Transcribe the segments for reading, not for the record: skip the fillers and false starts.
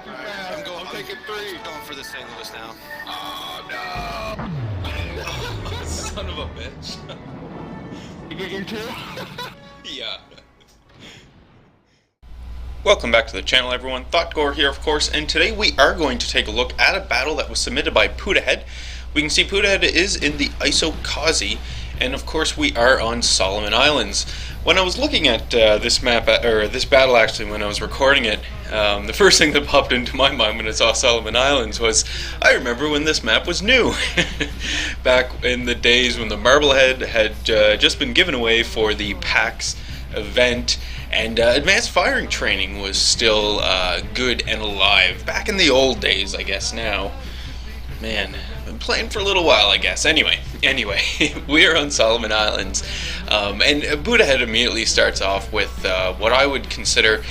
too fast. I'm taking three. Going for the St. Louis now. Oh no! Son of a bitch. You get your two? Yeah. Welcome back to the channel, everyone. Thotgor here, of course, and today we are going to take a look at a battle that was submitted by Puddahead. We can see Puddahead is in the Isokaze, and of course we are on Solomon Islands. When I was looking at this map, or this battle actually, when I was recording it, the first thing that popped into my mind when I saw Solomon Islands was, I remember when this map was new. Back in the days when the Marblehead had just been given away for the PAX event, and advanced firing training was still good and alive. Back in the old days, I guess now. Man, I've been playing for a little while, I guess. Anyway, we are on Solomon Islands, and Puddahead immediately starts off with what I would consider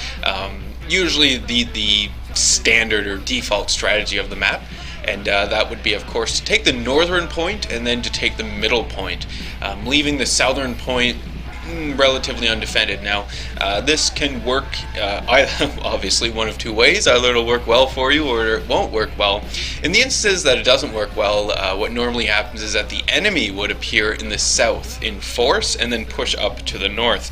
usually the standard or default strategy of the map. And that would be, of course, to take the northern point and then to take the middle point, leaving the southern point relatively undefended. Now, this can work obviously one of two ways. Either it'll work well for you or it won't work well. In the instances that it doesn't work well, what normally happens is that the enemy would appear in the south in force and then push up to the north.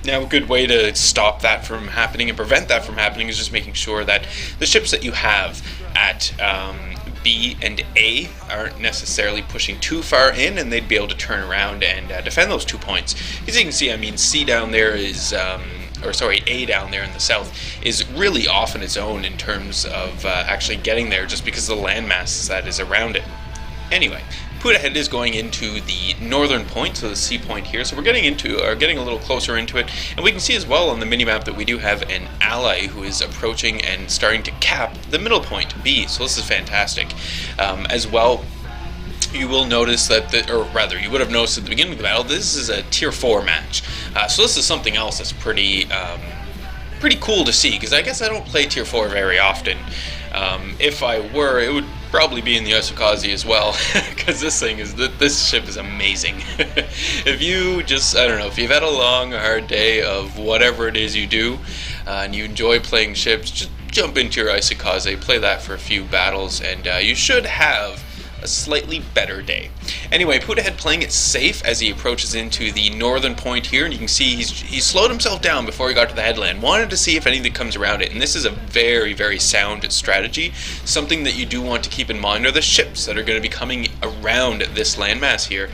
Now, a good way to stop that from happening and prevent that from happening is just making sure that the ships that you have at B and A aren't necessarily pushing too far in, and they'd be able to turn around and defend those 2 points. As you can see, I mean, C down there is, A down there in the south is really off on its own in terms of actually getting there, just because of the landmass that is around it. Anyway, Puddahead is going into the northern point, so the C point here. So we're getting a little closer into it, and we can see as well on the minimap that we do have an ally who is approaching and starting to cap the middle point, B. So this is fantastic. As well, you will notice that, you would have noticed at the beginning of the battle, this is a tier 4 match. So this is something else that's pretty cool to see, because I guess I don't play tier 4 very often. If I were, it would probably be in the Isokaze as well, because this ship is amazing. If you just, I don't know, if you've had a long, hard day of whatever it is you do, and you enjoy playing ships, just jump into your Isokaze, play that for a few battles, and you should have a slightly better day. Anyway, Puddahead playing it safe as he approaches into the northern point here, and you can see he's slowed himself down before he got to the headland. Wanted to see if anything comes around it, and this is a very, very sound strategy. Something that you do want to keep in mind are the ships that are going to be coming around this landmass here.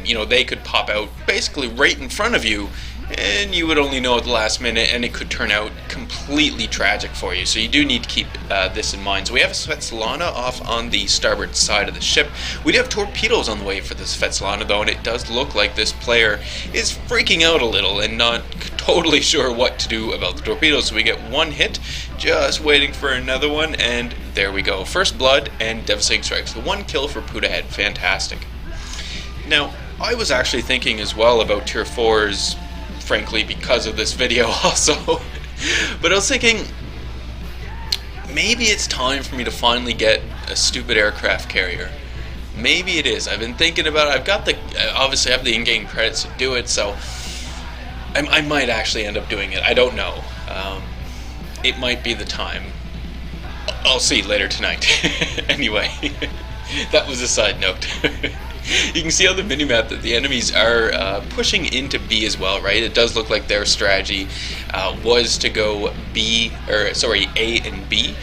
You know, they could pop out basically right in front of you, and you would only know at the last minute, and it could turn out completely tragic for you. So you do need to keep this in mind. So we have a Svetlana off on the starboard side of the ship. We do have torpedoes on the way for this Svetlana, though, and it does look like this player is freaking out a little and not totally sure what to do about the torpedoes. So we get one hit, just waiting for another one, and there we go. First blood and devastating strikes. So one kill for Puddahead. Fantastic. Now, I was actually thinking as well about tier 4s, frankly, because of this video also. But I was thinking, maybe it's time for me to finally get a stupid aircraft carrier. Maybe it is. I've been thinking about it. I've got obviously I have the in-game credits to do it, so I might actually end up doing it. I don't know. It might be the time. I'll see later tonight. Anyway, that was a side note. You can see on the minimap that the enemies are pushing into B as well, right? It does look like their strategy was to go A and B.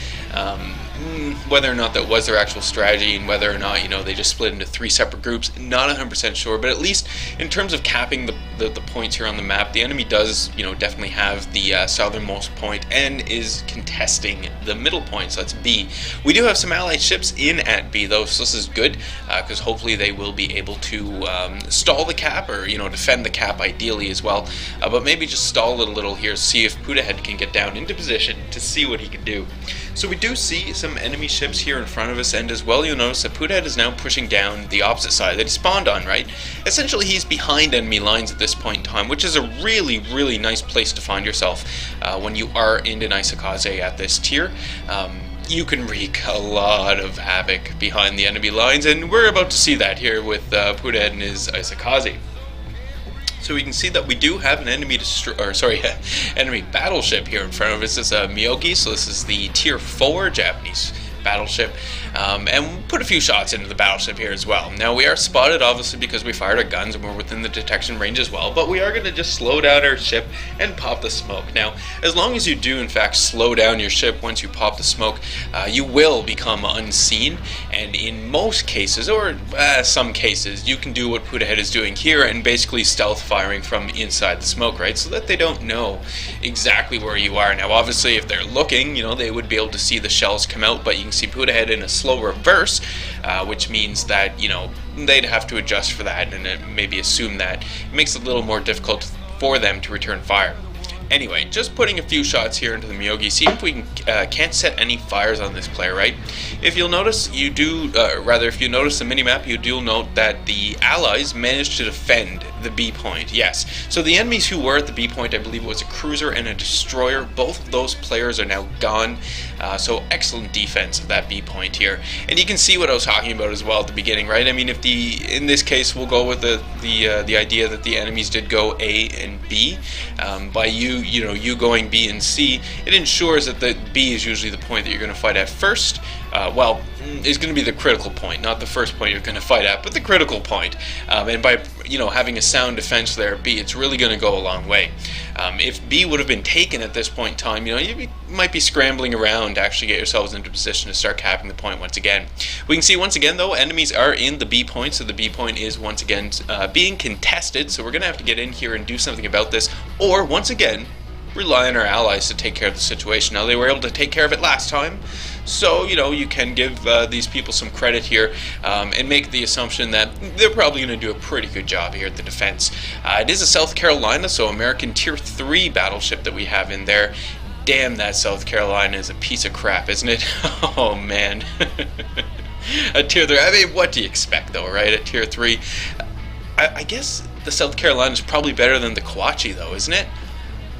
Whether or not that was their actual strategy, and whether or not, you know, they just split into 3 separate groups, not 100% sure. But at least in terms of capping the points here on the map, the enemy does, you know, definitely have the southernmost point and is contesting the middle point, so that's B. We do have some allied ships in at B though, so this is good, because hopefully they will be able to stall the cap, or, you know, defend the cap ideally as well. But maybe just stall it a little here, see if Puddahead can get down into position to see what he can do. So we do see some enemy ships here in front of us, and as well you'll notice that Puddahead is now pushing down the opposite side that he spawned on, right? Essentially he's behind enemy lines at this point in time, which is a really, really nice place to find yourself when you are in an Isokaze at this tier. You can wreak a lot of havoc behind the enemy lines, and we're about to see that here with Puddahead and his Isokaze. So we can see that we do have an enemy enemy battleship here in front of us. This is a Miyogi, so this is the Tier 4 Japanese battleship, and we'll put a few shots into the battleship here as well. Now we are spotted obviously because we fired our guns and we're within the detection range as well, but we are going to just slow down our ship and pop the smoke. Now as long as you do in fact slow down your ship once you pop the smoke, you will become unseen, and in most cases, or some cases, you can do what Puddahead is doing here and basically stealth firing from inside the smoke, right, so that they don't know exactly where you are. Now obviously if they're looking, they would be able to see the shells come out, but you can see Puddahead in a slow reverse, which means that they'd have to adjust for that and maybe assume that it makes it a little more difficult for them to return fire. Anyway, just putting a few shots here into the Miyogi, see if we can't set any fires on this player, right? If you'll notice, if you notice the minimap, you do note that the allies managed to defend the B point, yes. So the enemies who were at the B point, I believe it was a cruiser and a destroyer, both of those players are now gone, so excellent defense of that B point here. And you can see what I was talking about as well at the beginning, right? I mean, in this case, we'll go with the idea that the enemies did go A and B, by you going B and C, it ensures that the B is usually the point that you're going to fight at first. Is going to be the critical point, not the first point you're going to fight at, but the critical point. And by having a sound defense there at B, it's really going to go a long way. If B would have been taken at this point in time, you might be scrambling around to actually get yourselves into position to start capping the point once again. We can see once again though, enemies are in the B point, so the B point is once again being contested, so we're going to have to get in here and do something about this, or once again rely on our allies to take care of the situation. Now they were able to take care of it last time, so you can give these people some credit here, and make the assumption that they're probably going to do a pretty good job here at the defense. It is a South Carolina, so American Tier 3 battleship that we have in there. Damn, that South Carolina is a piece of crap, isn't it? Oh man. A Tier 3, I mean, what do you expect though, right? At Tier 3, I guess the South Carolina is probably better than the Kawachi though, isn't it?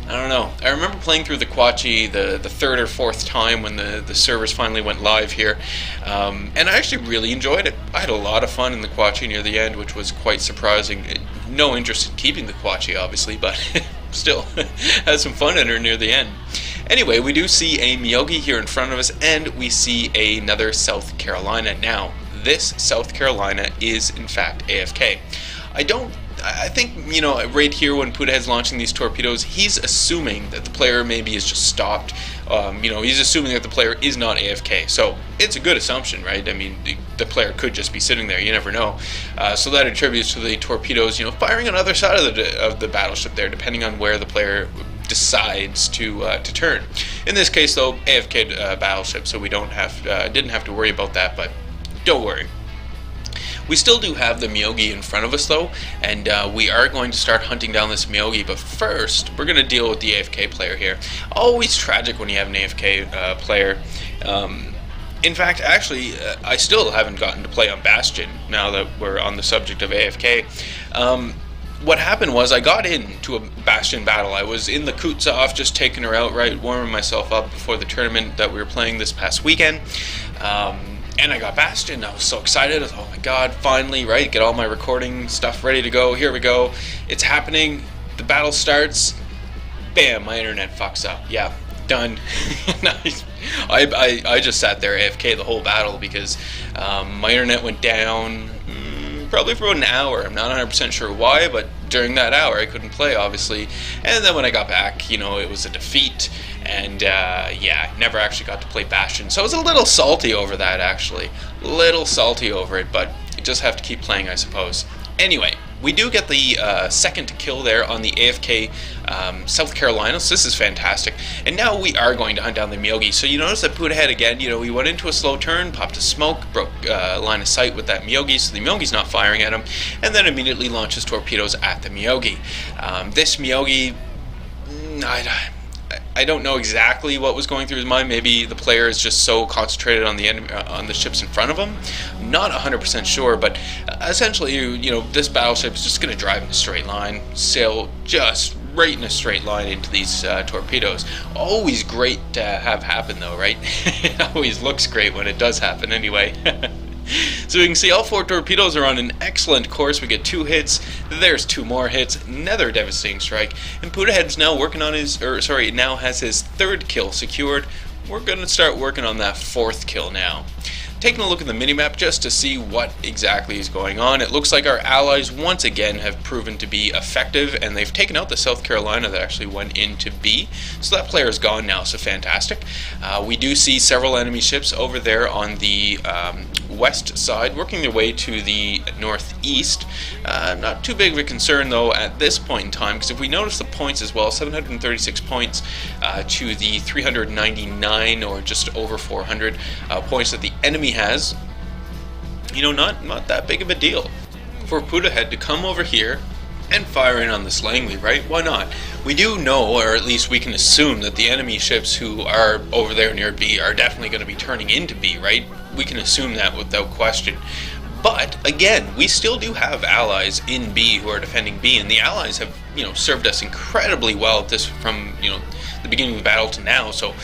I don't know. I remember playing through the Kawachi the third or fourth time when the servers finally went live here, and I actually really enjoyed it. I had a lot of fun in the Kawachi near the end, which was quite surprising. No interest in keeping the Kawachi, obviously, but still had some fun in her near the end. Anyway, we do see a Miyogi here in front of us, and we see another South Carolina. Now, this South Carolina is in fact AFK. I think, right here when Puddahead's launching these torpedoes, he's assuming that the player maybe is just stopped. He's assuming that the player is not AFK. So it's a good assumption, right? I mean, the player could just be sitting there. You never know. So that attributes to the torpedoes, firing on the other side of the battleship there, depending on where the player decides to turn. In this case, though, AFK battleship, so we didn't have to worry about that. But don't worry. We still do have the Miyogi in front of us though, and we are going to start hunting down this Miyogi, but first we're going to deal with the AFK player here. Always tragic when you have an AFK player. In fact, actually, I still haven't gotten to play on Bastion, now that we're on the subject of AFK. What happened was I got into a Bastion battle. I was in the Kutzhof, just taking her out, right, warming myself up before the tournament that we were playing this past weekend. And I got Bastion. I was so excited. I was, oh my god, finally, right? Get all my recording stuff ready to go. Here we go. It's happening. The battle starts. Bam, my internet fucks up. Yeah, done. I just sat there AFK the whole battle because my internet went down probably for about an hour. I'm not 100% sure why, but during that hour I couldn't play, obviously. And then when I got back, it was a defeat. And yeah, never actually got to play Bastion, so I was a little salty over that, actually. Little salty over it, but you just have to keep playing, I suppose. Anyway, we do get the second kill there on the AFK South Carolina, so this is fantastic. And now we are going to hunt down the Miyogi. So you notice that Puddahead again, we went into a slow turn, popped a smoke, broke line of sight with that Miyogi, so the Miyogi's not firing at him, and then immediately launches torpedoes at the Miyogi. This Miyogi, I don't know exactly what was going through his mind. Maybe the player is just so concentrated on the enemy, on the ships in front of him. I'm not 100% sure, but essentially, this battleship is just going to drive in a straight line, sail just right in a straight line into these torpedoes. Always great to have happen, though, right? It always looks great when it does happen, anyway. So we can see all 4 torpedoes are on an excellent course. We get 2 hits, there's 2 more hits, another devastating strike, and Puddahead's now working on his, now has his 3rd kill secured. We're going to start working on that 4th kill now. Taking a look at the minimap just to see what exactly is going on, it looks like our allies once again have proven to be effective, and they've taken out the South Carolina that actually went into B. So that player is gone now, so fantastic. We do see several enemy ships over there on the west side working their way to the northeast. Not too big of a concern though at this point in time, because if we notice the points as well, 736 points to the 399 or just over 400 points that the enemy has, you know, not that big of a deal. For Puddahead to come over here and fire in on this Langley, right? Why not? We do know, or at least we can assume, that the enemy ships who are over there near B are definitely going to be turning into B, right? We can assume that without question. But again, we still do have allies in B who are defending B, and the allies have, you know, served us incredibly well at this from, you know, the beginning of the battle to now. So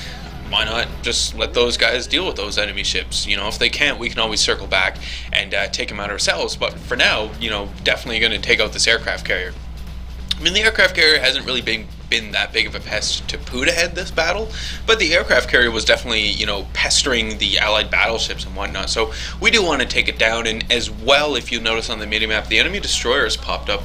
why not just let those guys deal with those enemy ships? You know, if they can't, we can always circle back and take them out ourselves. But for now, you know, definitely going to take out this aircraft carrier. I mean, the aircraft carrier hasn't really been that big of a pest to Puddahead this battle, but the aircraft carrier was definitely, you know, pestering the allied battleships and whatnot. So we do want to take it down. And as well, if you notice on the minimap, the enemy destroyers popped up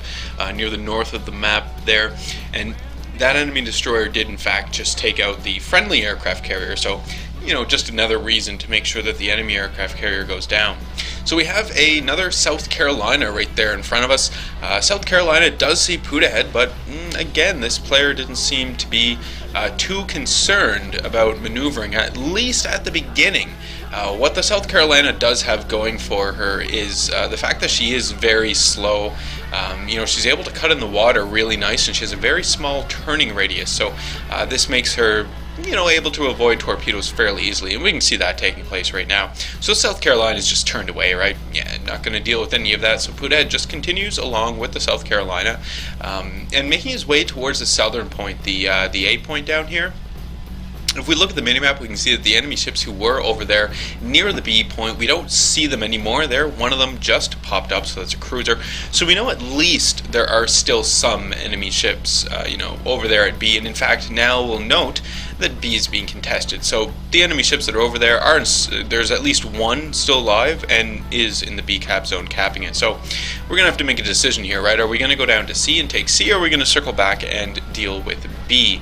near the north of the map there, and that enemy destroyer did in fact just take out the friendly aircraft carrier. So, you know, just another reason to make sure that the enemy aircraft carrier goes down. So we have another South Carolina right there in front of us. South Carolina does see Puddahead, but again, this player didn't seem to be too concerned about maneuvering, at least at the beginning. What the South Carolina does have going for her is the fact that she is very slow. You know, she's able to cut in the water really nice, and she has a very small turning radius. So this makes her, you know, able to avoid torpedoes fairly easily, and we can see that taking place right now. So South Carolina is just turned away, right? Yeah, not going to deal with any of that. So Puddahead just continues along with the South Carolina, and making his way towards the southern point, the A point down here. If we look at the minimap, we can see that the enemy ships who were over there near the B point, we don't see them anymore there. One of them just popped up, so that's a cruiser. So we know at least there are still some enemy ships, you know, over there at B. And in fact, now we'll note that B is being contested. So the enemy ships that are over there are, there's at least one still alive and is in the B cap zone capping it. So we're going to have to make a decision here, right? Are we going to go down to C and take C, or are we going to circle back and deal with B?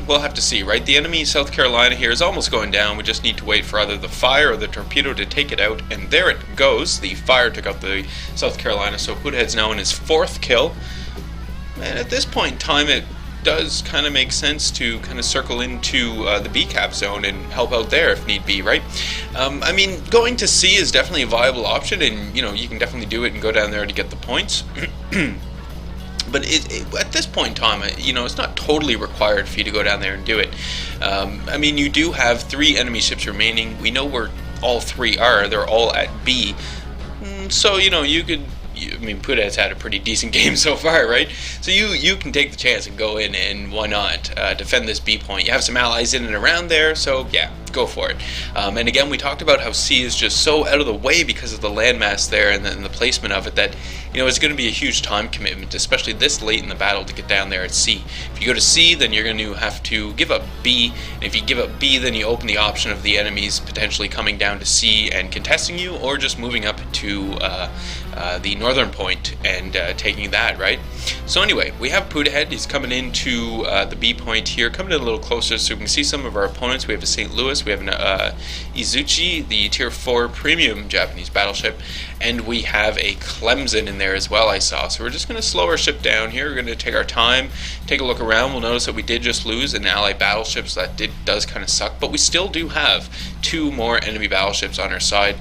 We'll have to see, right? The enemy South Carolina here is almost going down. We just need to wait for either the fire or the torpedo to take it out, and there it goes. The fire took out the South Carolina, so Puddahead's now in his 4th kill. And at this point in time, it does kind of make sense to kind of circle into the B cap zone and help out there if need be, right? I mean, going to C is definitely a viable option, and you know, you can definitely do it and go down there to get the points. But at this point in time, you know, it's not totally required for you to go down there and do it. I mean, you do have 3 enemy ships remaining. We know where all 3 are. They're all at B. So, you know, you could... I mean, Puddahead's had a pretty decent game so far, right? So you can take the chance and go in, and why not defend this B point. You have some allies in and around there, so yeah, go for it. And again, we talked about how C is just so out of the way because of the landmass there and the placement of it that, you know, it's going to be a huge time commitment, especially this late in the battle, to get down there at C. If you go to C, then you're going to have to give up B, and if you give up B, then you open the option of the enemies potentially coming down to C and contesting you, or just moving up to the northern point and taking that, right? So anyway, we have Puddahead. He's coming into the B point here, coming in a little closer so we can see some of our opponents. We have a St. Louis, we have an Izuchi, the tier 4 premium Japanese battleship, and we have a Clemson in there as well, I saw. So we're just going to slow our ship down here. We're going to take our time, take a look around. We'll notice that we did just lose an allied battleship, so that does kind of suck, but we still do have 2 more enemy battleships on our side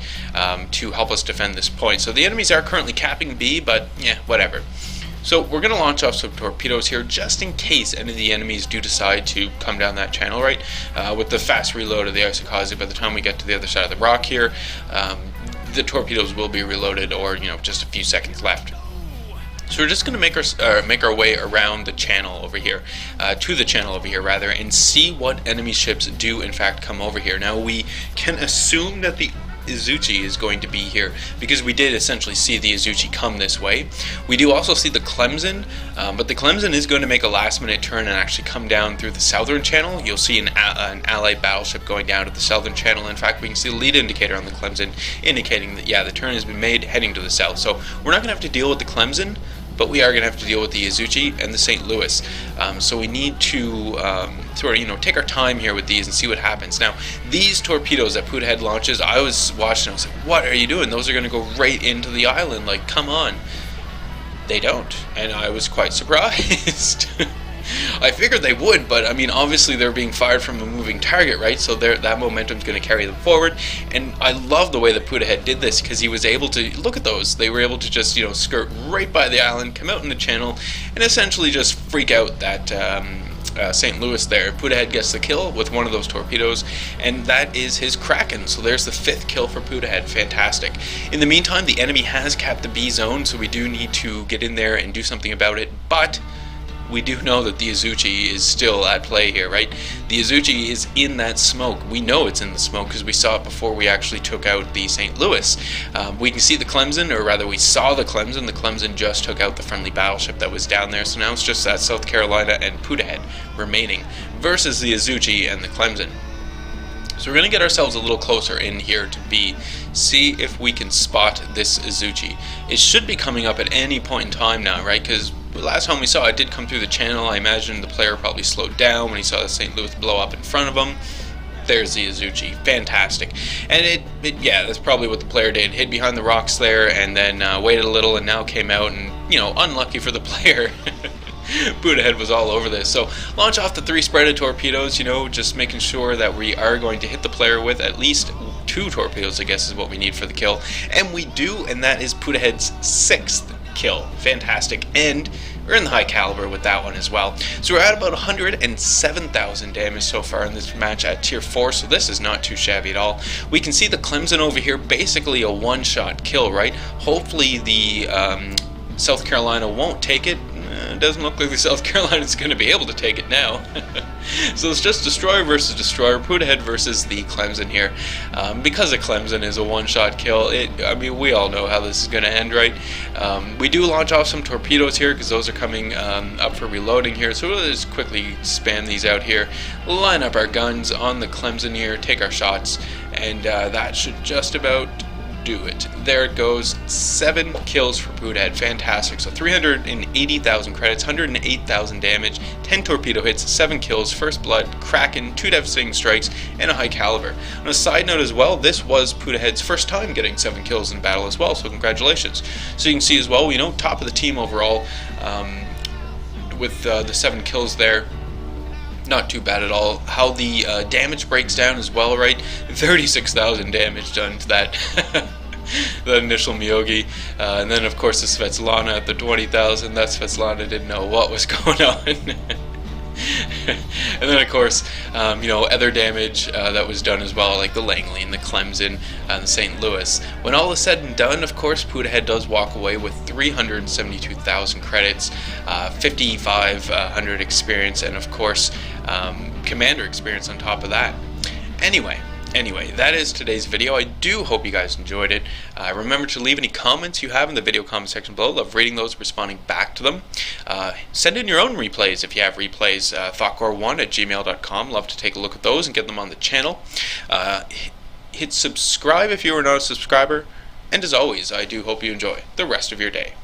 to help us defend this point. So the enemies are currently capping B, but yeah, whatever. So we're going to launch off some torpedoes here just in case any of the enemies do decide to come down that channel, right? With the fast reload of the Isokaze, by the time we get to the other side of the rock here, the torpedoes will be reloaded, or, you know, just a few seconds left. So we're just going to make our way around the channel over here, to the channel over here rather, and see what enemy ships do in fact come over here. Now we can assume that the Izuchi is going to be here, because we did essentially see the Izuchi come this way. We do also see the Clemson, but the Clemson is going to make a last-minute turn and actually come down through the southern channel. You'll see an allied battleship going down to the southern channel. In fact, we can see the lead indicator on the Clemson indicating that, yeah, the turn has been made heading to the south. So we're not going to have to deal with the Clemson, but we are going to have to deal with the Izuchi and the St. Louis. So we need to sort of, take our time here with these and see what happens. Now, these torpedoes that Puddahead launches, I was watching, I was like, what are you doing? Those are going to go right into the island. Like, come on. They don't. And I was quite surprised. I figured they would, but I mean, obviously they're being fired from a moving target, right? So that momentum's going to carry them forward. And I love the way that Puddahead did this, because he was able to, look at those, they were able to just, skirt right by the island, come out in the channel, and essentially just freak out that St. Louis there. Puddahead gets the kill with one of those torpedoes, and that is his Kraken. So there's the 5th kill for Puddahead. Fantastic. In the meantime, the enemy has capped the B zone, so we do need to get in there and do something about it, but we do know that the Izuchi is still at play here, right? The Izuchi is in that smoke. We know it's in the smoke because we saw it before we actually took out the St. Louis. We can see the Clemson, or rather we saw the Clemson. The Clemson just took out the friendly battleship that was down there, so now it's just that South Carolina and Puddahead remaining versus the Izuchi and the Clemson. So we're going to get ourselves a little closer in here to B, see if we can spot this Izuchi. It should be coming up at any point in time now, right? Because last time we saw it did come through the channel. I imagine the player probably slowed down when he saw the St. Louis blow up in front of him. There's the Izuchi. Fantastic. And yeah, that's probably what the player did. Hid behind the rocks there and then waited a little and now came out and, unlucky for the player. Puddahead was all over this. So launch off the 3 spreaded torpedoes, just making sure that we are going to hit the player with at least 2 torpedoes, I guess is what we need for the kill. And we do, and that is Puddahead's 6th kill. Fantastic. And we're in the high caliber with that one as well. So we're at about 107,000 damage so far in this match at tier 4, so this is not too shabby at all. We can see the Clemson over here, basically a one-shot kill, right? Hopefully the South Carolina won't take it. It doesn't look like the South Carolina is going to be able to take it now. So it's just destroyer versus destroyer, Puddahead versus the Clemson here. Because the Clemson is a one-shot kill, I mean, we all know how this is going to end, right? We do launch off some torpedoes here because those are coming up for reloading here. So we'll just quickly spam these out here, line up our guns on the Clemson here, take our shots, and that should just about do it. There it goes. 7 kills for Puddahead. Fantastic. So 380,000 credits, 108,000 damage, 10 torpedo hits, 7 kills, first blood, Kraken, 2 devastating strikes, and a high caliber. On a side note as well, this was Puddahead's first time getting 7 kills in battle as well, so congratulations. So you can see as well, top of the team overall with the 7 kills there. Not too bad at all. How the damage breaks down as well, right? 36,000 damage done to that the initial Miyogi. And then, of course, the Svetlana at the 20,000. That Svetlana didn't know what was going on. And then, of course, other damage that was done as well, like the Langley and the Clemson and the St. Louis. When all is said and done, of course, Puddahead does walk away with 372,000 credits, 5,500 experience, and, of course, commander experience on top of that. Anyway, that is today's video. I do hope you guys enjoyed it. Remember to leave any comments you have in the video comment section below. Love reading those, responding back to them. Send in your own replays if you have replays. Thotgor1@gmail.com. Love to take a look at those and get them on the channel. Hit subscribe if you are not a subscriber. And as always, I do hope you enjoy the rest of your day.